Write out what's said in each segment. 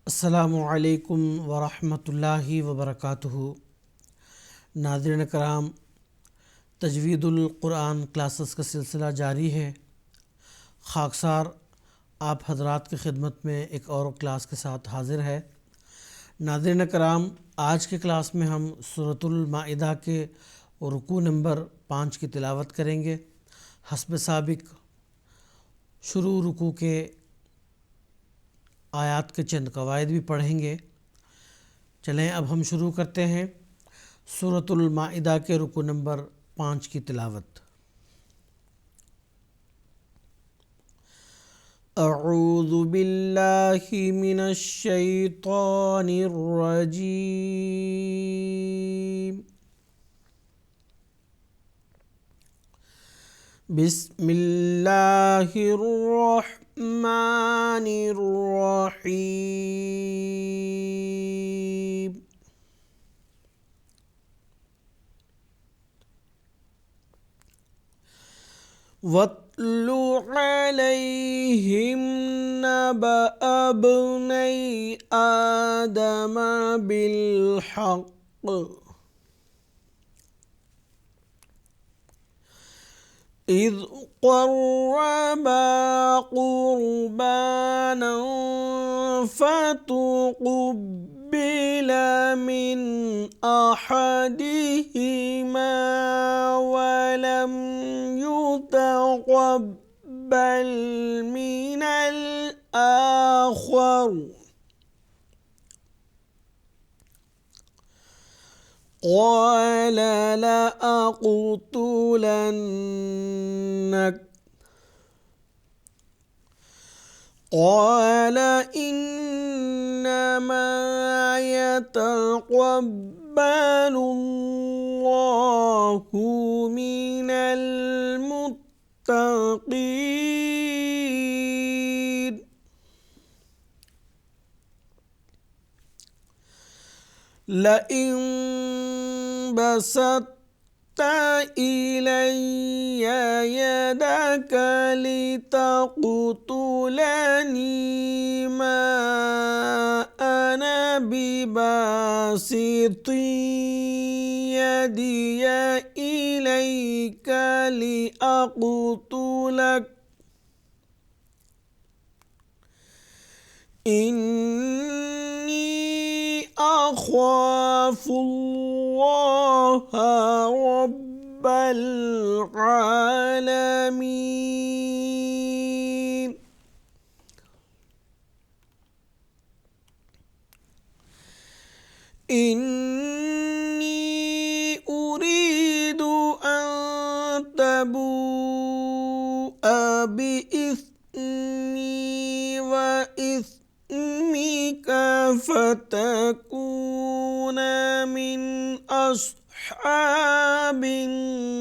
السلام علیکم ورحمۃ اللہ وبرکاتہ۔ ناظرین کرام، تجوید القرآن کلاسز کا سلسلہ جاری ہے۔ خاکسار آپ حضرات کی خدمت میں ایک اور کلاس کے ساتھ حاضر ہے۔ ناظرین کرام، آج کے کلاس میں ہم سورۃ المائدہ کے رکوع نمبر 5 کی تلاوت کریں گے۔ حسب سابق شروع رکوع کے آیات کے چند قواعد بھی پڑھیں گے۔ چلیں اب ہم شروع کرتے ہیں سورۃ المائدہ کے رکوع نمبر 5 کی تلاوت۔ اعوذ باللہ من الشیطان الرجیم، بسم اللہ الرحمن الرحیم۔ وَاتْلُ عَلَيْهِمْ نَبَأَ ابْنَيْ آدَمَ بِالْحَقِّ إِذْ قَرَّبَا قُرْبَانًا فَتُقُبِّلَ مِنْ أَحَدِهِمَا وَلَمْ يُتَقَبَّلْ مِنَ الْآخَرِ قَالَ لَأَقْتُلَنَّكَ قَالَ إِنَّمَا يَتَقَبَّلُ اللَّهُ مِنَ الْمُتَّقِينَ لَئِن بَسَطتَ إِلَيَّ يَدَكَ لِتَقْتُلَنِي مَا أَنَا بِبَاسِطٍ يَدِيَ إِلَيْكَ لِأَقْتُلَكَ إِنِّي أَخَافُ اللَّهَ رَبَّ الْعَالَمِينَ إِنِّي أُرِيدُ أَن تَبُوءَ بِإِثْمِي وَإِثْمِكَ فَتَكُونَ مِنْ أَصْحَابِ النَّارِ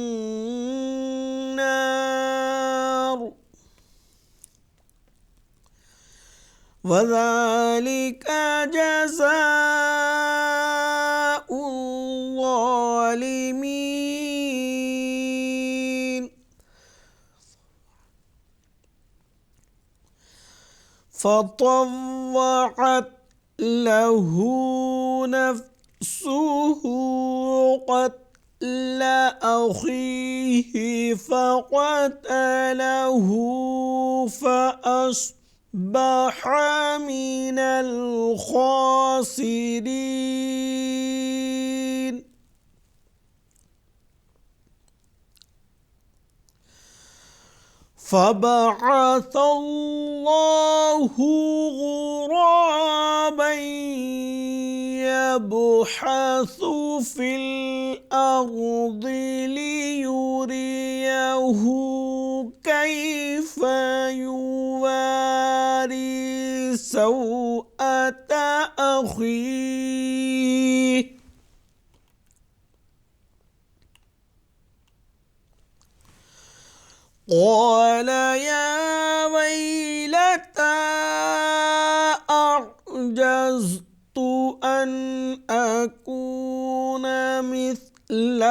وَذَلِكَ جَزَاءُ الظَّالِمِينَ فَطَوَّعَتْ لَهُ نَفْسُهُ قَتْلَ أَخِيهِ فَقَتَلَهُ فَأَصْبَحَ مِنَ الْخَاسِرِينَ فَبَعَثَ اللَّهُ غُرَابًا يَبْحَثُ فِي الْأَرْضِ لِيُرِيَهُ كَيْفَ يُوَارِي سَوْءَةَ أَخِيهِ قَالَ يَا وَيْلَتَى أَعْجَزْتُ أَنْ أَكُونَ مِثْلَ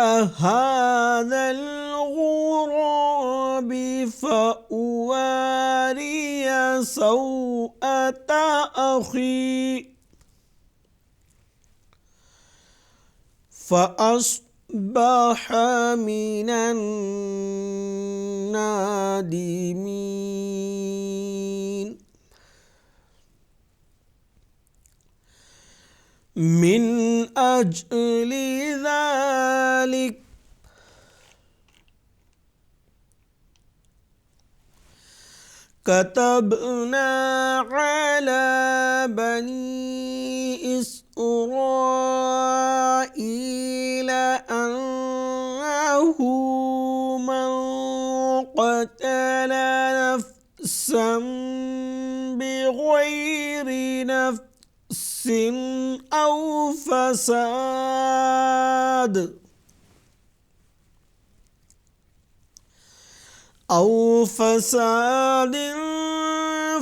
هَذَا الْغُرَابِ فَأُوَارِيَ سَوْءَةَ أخي فأصبح من النادمين من أجل ذلك كتبنا على بني إسرائيل أنه من قتل نفسا بغير نفس أو فساد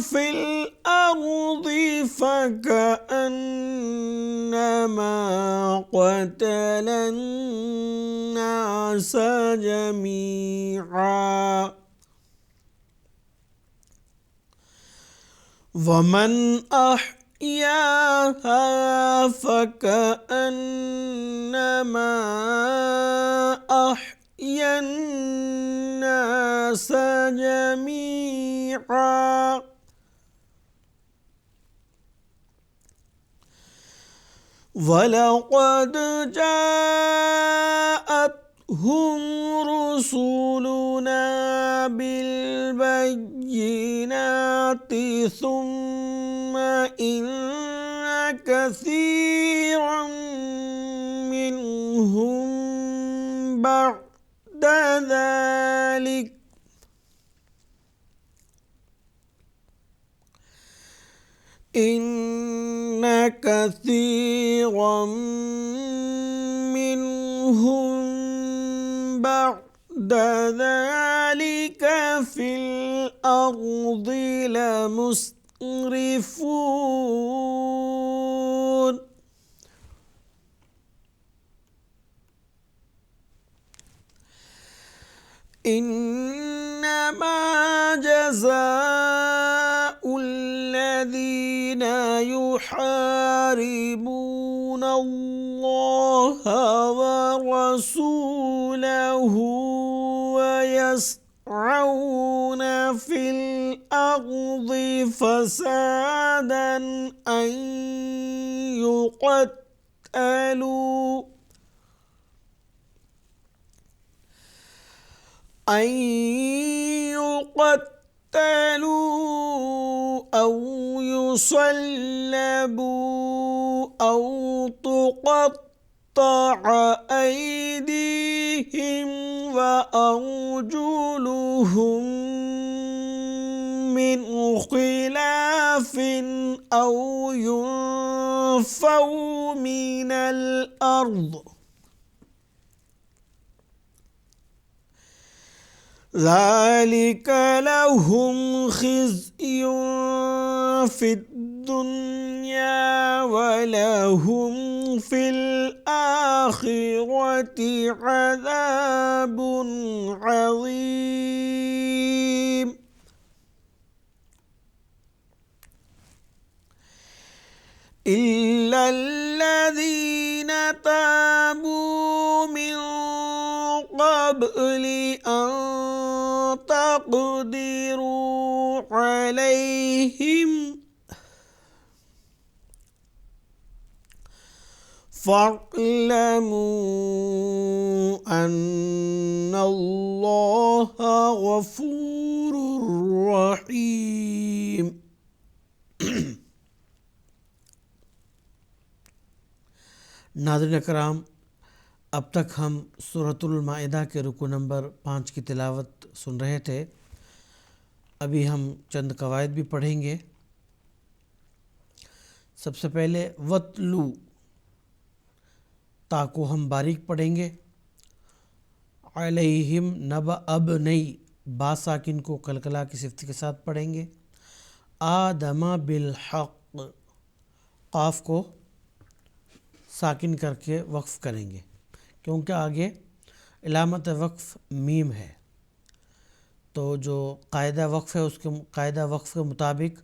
في الأرض فكأنما قتل الناس جميعا ومن أحياها فكأنما أحيا الناس جميعا وَلَقَدْ جَاءَتْهُمْ رُسُلُنَا بِالْبَيِّنَاتِ ثُمَّ إِنَّ كَثِيرًا مِّنْهُمْ بَعْدَ ذَلِكَ إِنَّ كَثِيرًا مِّنْهُمْ بعد ذلك في الأرض لمسرفون إنما جزاء الذين يحاربون الله ورسوله ويسعون في الأرض فسادا أن يقتلوا أو يصلبوا أو تقطع أيديهم وأرجلهم من خلاف أو ينفوا من الأرض ذلك لهم خزي في الدنيا ولهم في الآخرة عذاب عظيم إلا الذين تابوا من قبل أن تقدروا عليهم فاعلموا أن الله غفور رحيم. ناظرین کرام، اب تک ہم سورۃ المائدہ کے رکوع نمبر 5 کی تلاوت سن رہے تھے. ابھی ہم چند قواعد بھی پڑھیں گے. سب سے پہلے وَاتْلُو، تا کو ہم باریک پڑھیں گے. علیہم نبأ ابنی، با ساکن کو قلقلہ کی صفت کے ساتھ پڑھیں گے. آدم بالحق، قاف کو ساکن کر کے وقف کریں گے کیونکہ آگے علامت وقف میم ہے. تو جو قاعدہ وقف ہے اس کے قاعدہ وقف کے مطابق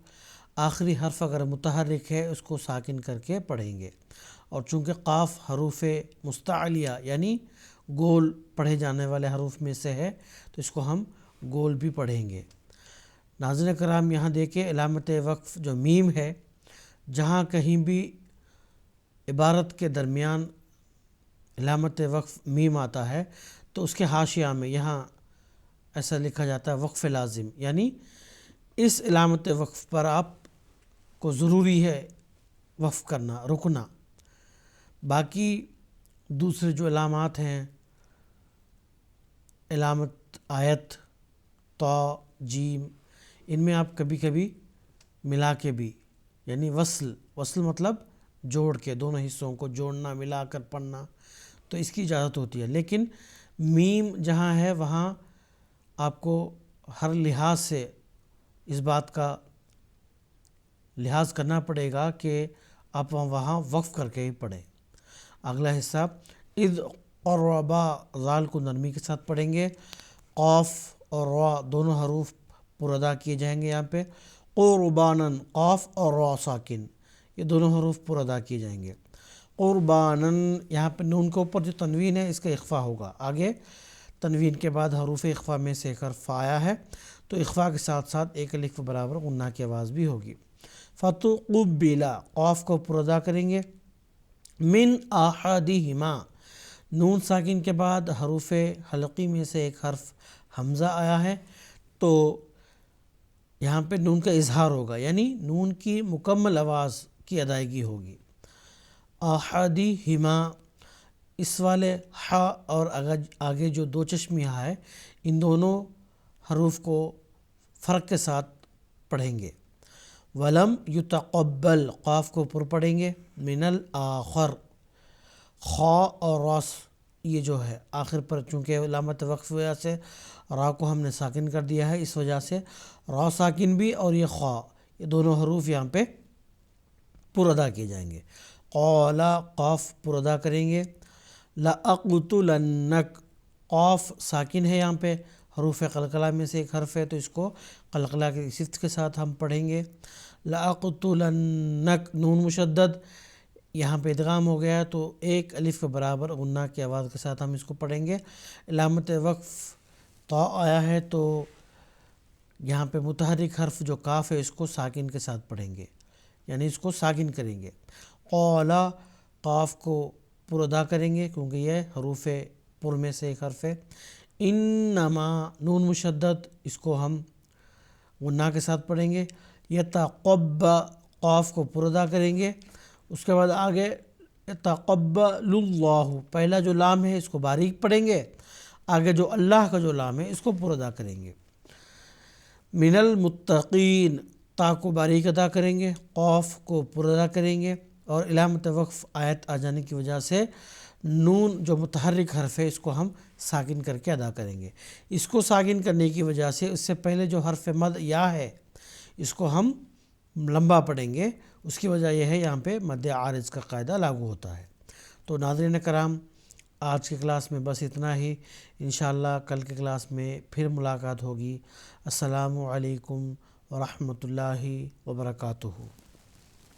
آخری حرف اگر متحرک ہے اس کو ساکن کر کے پڑھیں گے، اور چونکہ قاف حروف مستعلیہ یعنی گول پڑھے جانے والے حروف میں سے ہے تو اس کو ہم گول بھی پڑھیں گے۔ ناظرین کرام یہاں دیکھیں علامت وقف جو میم ہے، جہاں کہیں بھی عبارت کے درمیان علامت وقف میم آتا ہے تو اس کے حاشیہ میں یہاں ایسا لکھا جاتا ہے وقف لازم، یعنی اس علامت وقف پر آپ کو ضروری ہے وقف کرنا، رکنا۔ باقی دوسرے جو علامات ہیں، علامت آیت، تا، جیم، ان میں آپ کبھی کبھی ملا کے بھی، یعنی وصل مطلب جوڑ کے دونوں حصوں کو جوڑنا، ملا کر پڑھنا، تو اس کی اجازت ہوتی ہے۔ لیکن میم جہاں ہے وہاں آپ کو ہر لحاظ سے اس بات کا لحاظ کرنا پڑے گا کہ آپ وہاں وقف کر کے ہی پڑھیں۔ اگلا حصہ اذ قربا، ذال کو نرمی کے ساتھ پڑھیں گے، قاف اور را دونوں حروف پر ادا کیے جائیں گے۔ یہاں پہ قربانن، قاف اور را ساکن، یہ دونوں حروف پر ادا کیے جائیں گے۔ قربانن، یہاں پہ نون کے اوپر جو تنوین ہے اس کا اخفا ہوگا، آگے تنوین کے بعد حروف اخفا میں سے ایک حرف آیا ہے تو اخفا کے ساتھ ساتھ ایک الف کے برابر غنہ کی آواز بھی ہوگی۔ فتقبل، قاف کو پر ادا کریں گے، من احدہما، نون ساکن کے بعد حروف حلقی میں سے ایک حرف حمزہ آیا ہے تو یہاں پہ نون کا اظہار ہوگا، یعنی نون کی مکمل آواز کی ادائیگی ہوگی۔ احدہما، اس والے ح اور آگے جو دو چشمی ہا ہے ان دونوں حروف کو فرق کے ساتھ پڑھیں گے۔ ولم یتقبل، قاف کو پر پڑھیں گے، من الآخر، خا اور راس یہ جو ہے آخر پر چونکہ علامت وقف وجہ سے را کو ہم نے ساکن کر دیا ہے، اس وجہ سے را ساکن بھی اور یہ خا، یہ دونوں حروف یہاں پہ پر ادا کیے جائیں گے۔ قال، قاف پر ادا کریں گے۔ لأقتلنک، قاف ساکن ہے، یہاں پہ حروف قلقلہ میں سے ایک حرف ہے تو اس کو قلقلہ کی صفت کے ساتھ ہم پڑھیں گے۔ لأقتلنک، نون مشدد یہاں پہ ادغام ہو گیا تو ایک الف کے برابر غنہ کی آواز کے ساتھ ہم اس کو پڑھیں گے۔ علامت وقف تا آیا ہے تو یہاں پہ متحرک حرف جو کاف ہے اس کو ساکن کے ساتھ پڑھیں گے، یعنی اس کو ساکن کریں گے۔ قال، قاف کو پر ادا کریں گے کیونکہ یہ حروف پر میں سے ایک حرف ہے۔ انما، نون مشدد اس کو ہم غنہ کے ساتھ پڑھیں گے۔ یتقب، قاف کو پر ادا کریں گے، اس کے بعد آگے یتقبل اللہ، پہلا جو لام ہے اس کو باریک پڑھیں گے، آگے جو اللہ کا جو لام ہے اس کو پر ادا کریں گے۔ من المتقین، تا کو باریک ادا کریں گے، قاف کو پر ادا کریں گے، اور علامت وقف آیت آ جانے کی وجہ سے نون جو متحرک حرف ہے اس کو ہم ساکن کر کے ادا کریں گے۔ اس کو ساکن کرنے کی وجہ سے اس سے پہلے جو حرف مد یا ہے اس کو ہم لمبا پڑھیں گے، اس کی وجہ یہ ہے یہاں پہ مد عارض کا قاعدہ لاگو ہوتا ہے۔ تو ناظرین کرام آج کی کلاس میں بس اتنا ہی، انشاءاللہ کل کی کلاس میں پھر ملاقات ہوگی۔ السلام علیکم ورحمۃ اللہ وبرکاتہ۔